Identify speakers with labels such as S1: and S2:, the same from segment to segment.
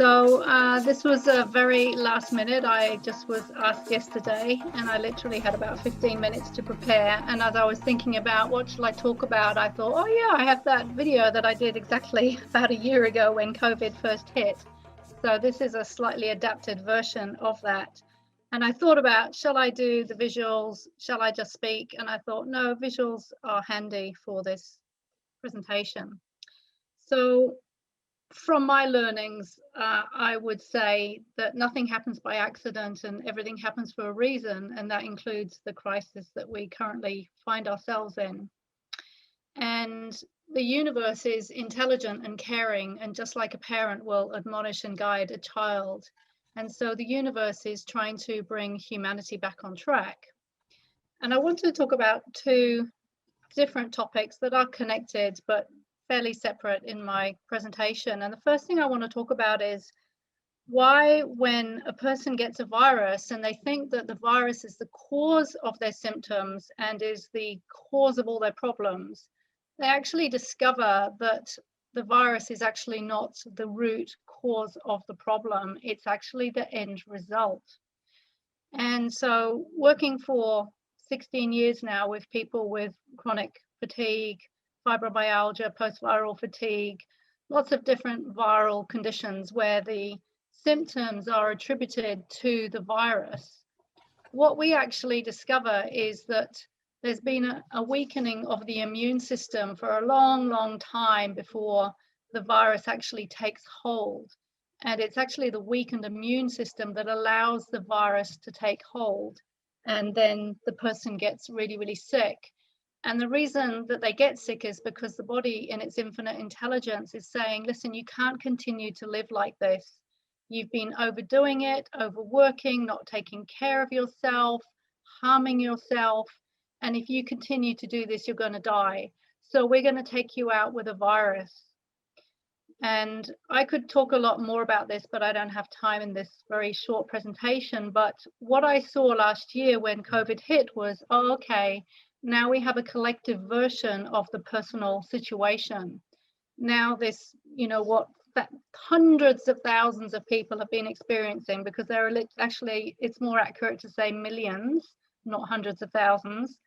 S1: This was a very last minute. I just was asked yesterday and I literally had about 15 minutes to prepare. And as I was thinking about what shall I talk about, I thought, oh yeah, I have that video that I did exactly about a year ago when COVID first hit. So this is a slightly adapted version of that. And I thought about, shall I do the visuals? Shall I just speak? And I thought, no, visuals are handy for this presentation. So from my learnings, I would say that nothing happens by accident and everything happens for a reason, and that includes the crisis that we currently find ourselves in. And the universe is intelligent and caring, and just like a parent will admonish and guide a child. And so the universe is trying to bring humanity back on track. And I want to talk about two different topics that are connected, but fairly separate in my presentation. And the first thing I want to talk about is why, when a person gets a virus and they think that the virus is the cause of their symptoms and is the cause of all their problems, they actually discover that the virus is actually not the root cause of the problem. It's actually the end result. And so working for 16 years now with people with chronic fatigue, fibromyalgia, post-viral fatigue, lots of different viral conditions where the symptoms are attributed to the virus. What we actually discover is that there's been a weakening of the immune system for a long, long time before the virus actually takes hold. And it's actually the weakened immune system that allows the virus to take hold. And then the person gets really, really sick. And the reason that they get sick is because the body, in its infinite intelligence, is saying, listen, you can't continue to live like this. You've been overdoing it, overworking, not taking care of yourself, harming yourself. And if you continue to do this, you're going to die. So we're going to take you out with a virus. And I could talk a lot more about this, but I don't have time in this very short presentation. But what I saw last year when COVID hit was, oh, okay, now we have a collective version of the personal situation. Now this, what that hundreds of thousands of people have been experiencing, because there are actually, it's more accurate to say millions, not hundreds of thousands.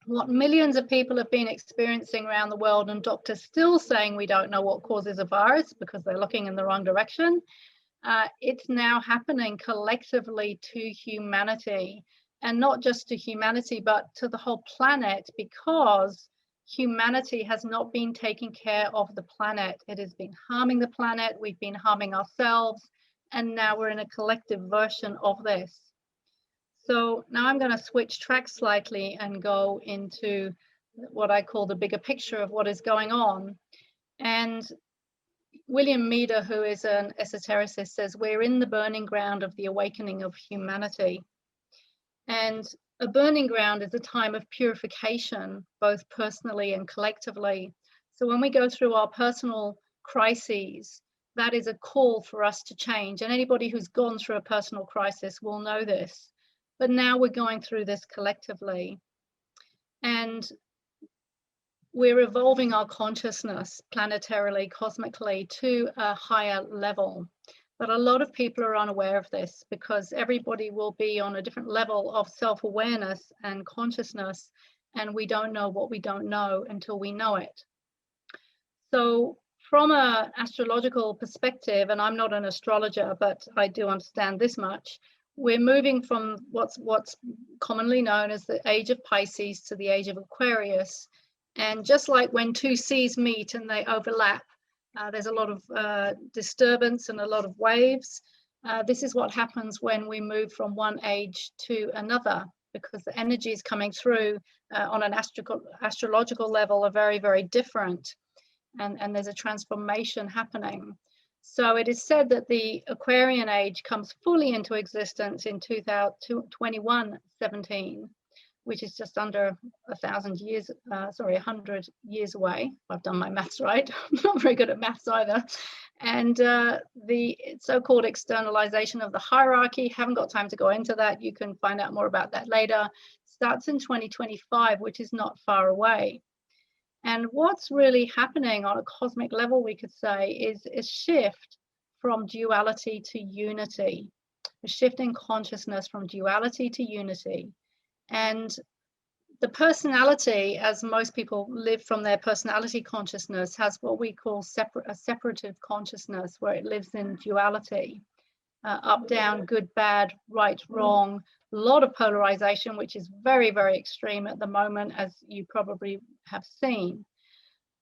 S1: What millions of people have been experiencing around the world, and doctors still saying we don't know what causes a virus because they're looking in the wrong direction. It's now happening collectively to humanity, and not just to humanity, but to the whole planet, because humanity has not been taking care of the planet. It has been harming the planet, we've been harming ourselves, and now we're in a collective version of this. So now I'm going to switch tracks slightly and go into what I call the bigger picture of what is going on. And William Meader, who is an esotericist, says we're in the burning ground of the awakening of humanity. And a burning ground is a time of purification, both personally and collectively. So when we go through our personal crises, that is a call for us to change. And anybody who's gone through a personal crisis will know this. But now we're going through this collectively. And we're evolving our consciousness planetarily, cosmically, to a higher level. But a lot of people are unaware of this because everybody will be on a different level of self-awareness and consciousness, and we don't know what we don't know until we know it. So from an astrological perspective, and I'm not an astrologer, but I do understand this much, we're moving from what's commonly known as the age of Pisces to the age of Aquarius. And just like when two seas meet and they overlap, there's a lot of disturbance and a lot of waves. This is what happens when we move from one age to another, because the energies coming through on an astrological level are very, very different. And there's a transformation happening. So it is said that the Aquarian age comes fully into existence in 2117, which is just under 100 years away. I've done my maths right. I'm not very good at maths either. And the so-called externalization of the hierarchy, haven't got time to go into that. You can find out more about that later. Starts in 2025, which is not far away. And what's really happening on a cosmic level, we could say, is a shift from duality to unity, a shift in consciousness from duality to unity. And the personality, as most people live from their personality consciousness, has what we call a separative consciousness, where it lives in duality, up, down, good, bad, right, wrong, a lot of polarization, which is very, very extreme at the moment, as you probably have seen.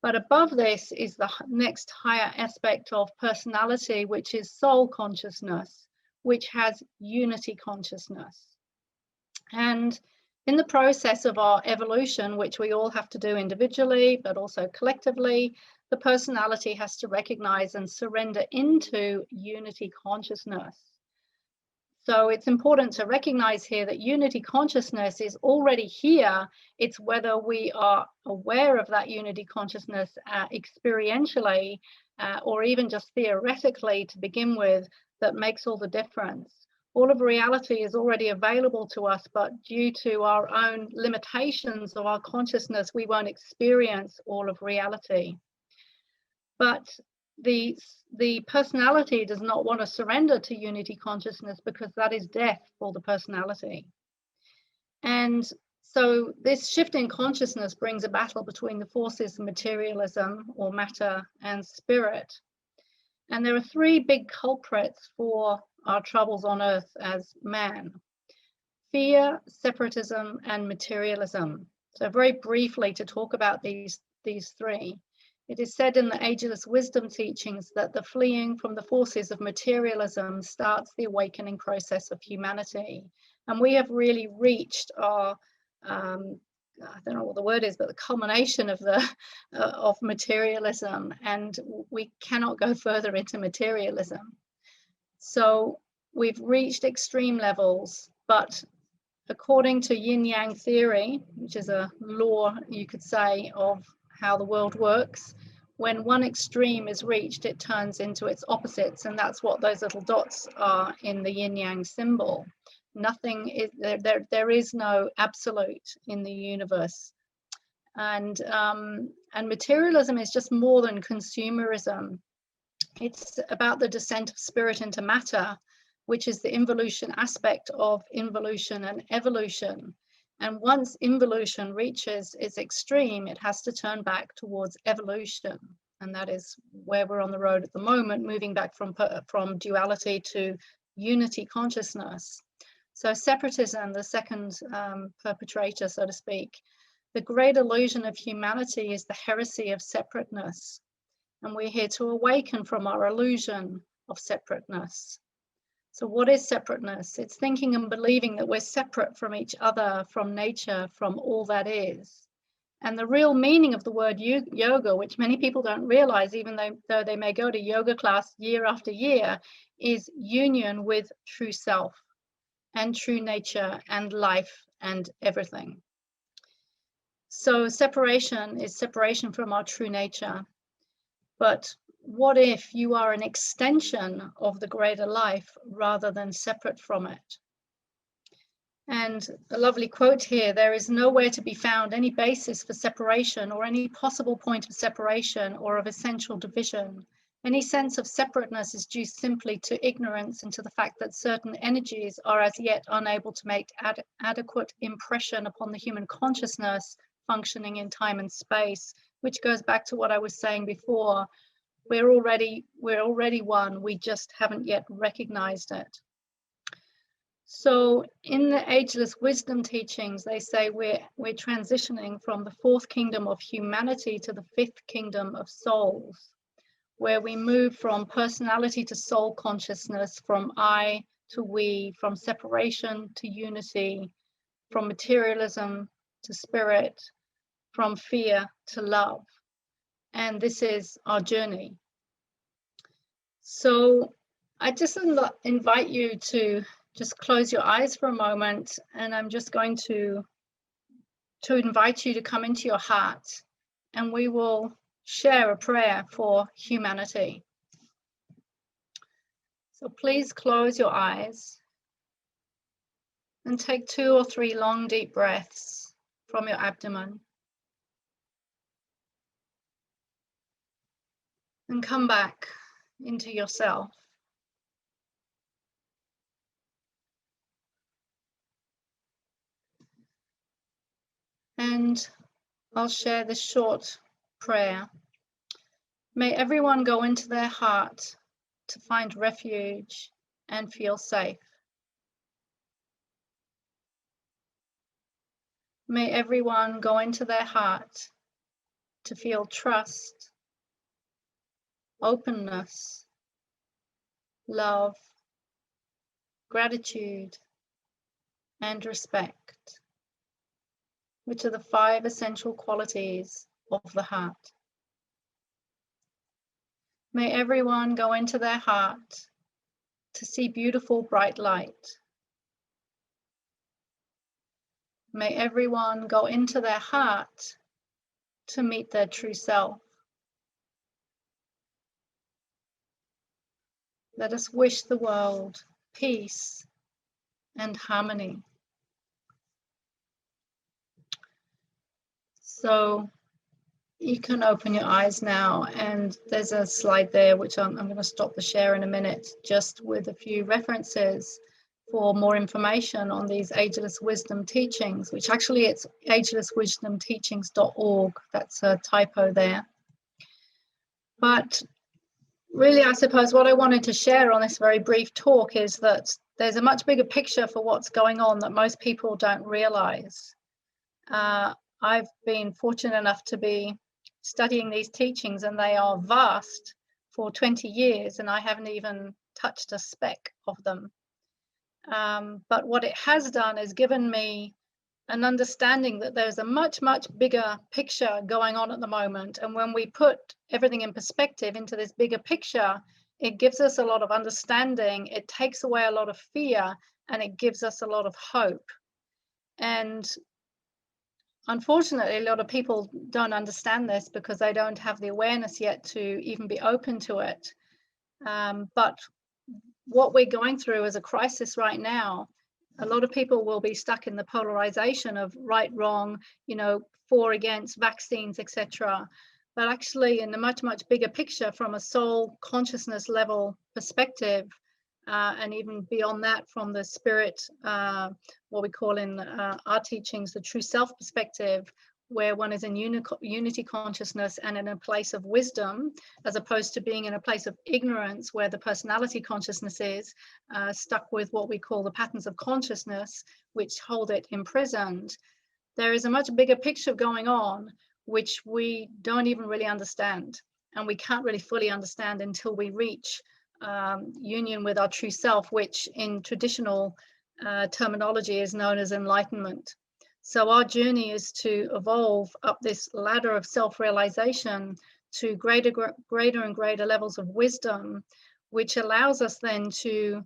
S1: But above this is the next higher aspect of personality, which is soul consciousness, which has unity consciousness. And in the process of our evolution, which we all have to do individually, but also collectively, the personality has to recognize and surrender into unity consciousness. So it's important to recognize here that unity consciousness is already here. It's whether we are aware of that unity consciousness experientially or even just theoretically to begin with that makes all the difference. All of reality is already available to us, but due to our own limitations of our consciousness, we won't experience all of reality. But the personality does not want to surrender to unity consciousness, because that is death for the personality. And so this shift in consciousness brings a battle between the forces of materialism, or matter, and spirit. And there are three big culprits for our troubles on earth as man: fear, separatism, and materialism. So very briefly to talk about these three. It is said in the ageless wisdom teachings that the fleeing from the forces of materialism starts the awakening process of humanity. And we have really reached our, I don't know what the word is, but the culmination of of materialism, and we cannot go further into materialism. So we've reached extreme levels, but according to yin-yang theory, which is a law, you could say, of how the world works, when one extreme is reached, it turns into its opposites, and that's what those little dots are in the yin-yang symbol. Nothing is there is no absolute in the universe. And materialism is just more than consumerism. It's about the descent of spirit into matter, which is the involution aspect of involution and evolution. And once involution reaches its extreme, it has to turn back towards evolution. And that is where we're on the road at the moment, moving back from duality to unity consciousness. So separatism, the second perpetrator, so to speak, the great illusion of humanity is the heresy of separateness. And we're here to awaken from our illusion of separateness. So what is separateness? It's thinking and believing that we're separate from each other, from nature, from all that is. And the real meaning of the word yoga, which many people don't realize, even though they may go to yoga class year after year, is union with true self and true nature and life and everything. So separation is separation from our true nature. But what if you are an extension of the greater life rather than separate from it? And a lovely quote here: there is nowhere to be found any basis for separation, or any possible point of separation or of essential division. Any sense of separateness is due simply to ignorance and to the fact that certain energies are as yet unable to make adequate impression upon the human consciousness functioning in time and space, which goes back to what I was saying before. We're already one, we just haven't yet recognized it. So in the ageless wisdom teachings, they say we're transitioning from the fourth kingdom of humanity to the fifth kingdom of souls, where we move from personality to soul consciousness, from I to we, from separation to unity, from materialism to spirit, from fear to love. And this is our journey. So I just invite you to just close your eyes for a moment, and I'm just going to invite you to come into your heart, and we will share a prayer for humanity. So please close your eyes and take 2 or 3 long, deep breaths from your abdomen. And come back into yourself. And I'll share this short prayer. May everyone go into their heart to find refuge and feel safe. May everyone go into their heart to feel trust, openness, love, gratitude, and respect, which are the 5 essential qualities of the heart. May everyone go into their heart to see beautiful, bright light. May everyone go into their heart to meet their true self. Let us wish the world peace and harmony. So you can open your eyes now, and there's a slide there which I'm going to stop the share in a minute, just with a few references for more information on these Ageless Wisdom teachings, which actually it's agelesswisdomteachings.org. That's a typo there. But really, I suppose what I wanted to share on this very brief talk is that there's a much bigger picture for what's going on that most people don't realize. I've been fortunate enough to be studying these teachings, and they are vast, for 20 years, and I haven't even touched a speck of them. But what it has done is given me an understanding that there's a much, much bigger picture going on at the moment. And when we put everything in perspective into this bigger picture, it gives us a lot of understanding, it takes away a lot of fear, and it gives us a lot of hope. And unfortunately, a lot of people don't understand this because they don't have the awareness yet to even be open to it. But what we're going through is a crisis right now. A lot of people will be stuck in the polarization of right, wrong, for, against, vaccines, etc. But actually, in a much, much bigger picture, from a soul consciousness level perspective, and even beyond that, from the spirit, what we call in our teachings, the true self perspective, where one is in unity consciousness and in a place of wisdom, as opposed to being in a place of ignorance where the personality consciousness is stuck with what we call the patterns of consciousness, which hold it imprisoned. There is a much bigger picture going on, which we don't even really understand, and we can't really fully understand until we reach union with our true self, which in traditional terminology is known as enlightenment. So our journey is to evolve up this ladder of self-realization to greater and greater levels of wisdom, which allows us then to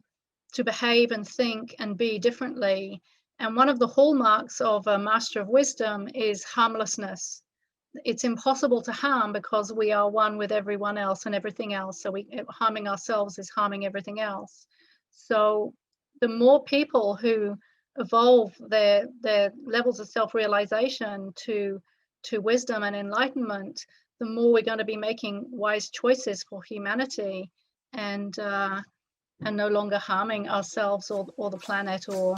S1: behave and think and be differently. And one of the hallmarks of a master of wisdom is harmlessness. It's impossible to harm because we are one with everyone else and everything else. So harming ourselves is harming everything else. So the more people who evolve their levels of self-realization to wisdom and enlightenment, the more we're going to be making wise choices for humanity, and no longer harming ourselves or the planet or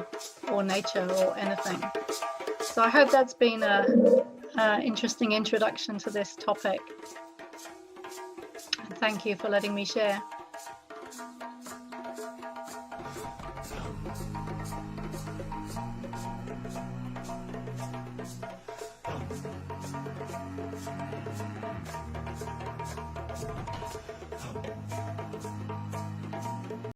S1: nature or anything. So I hope that's been a interesting introduction to this topic. And thank you for letting me share.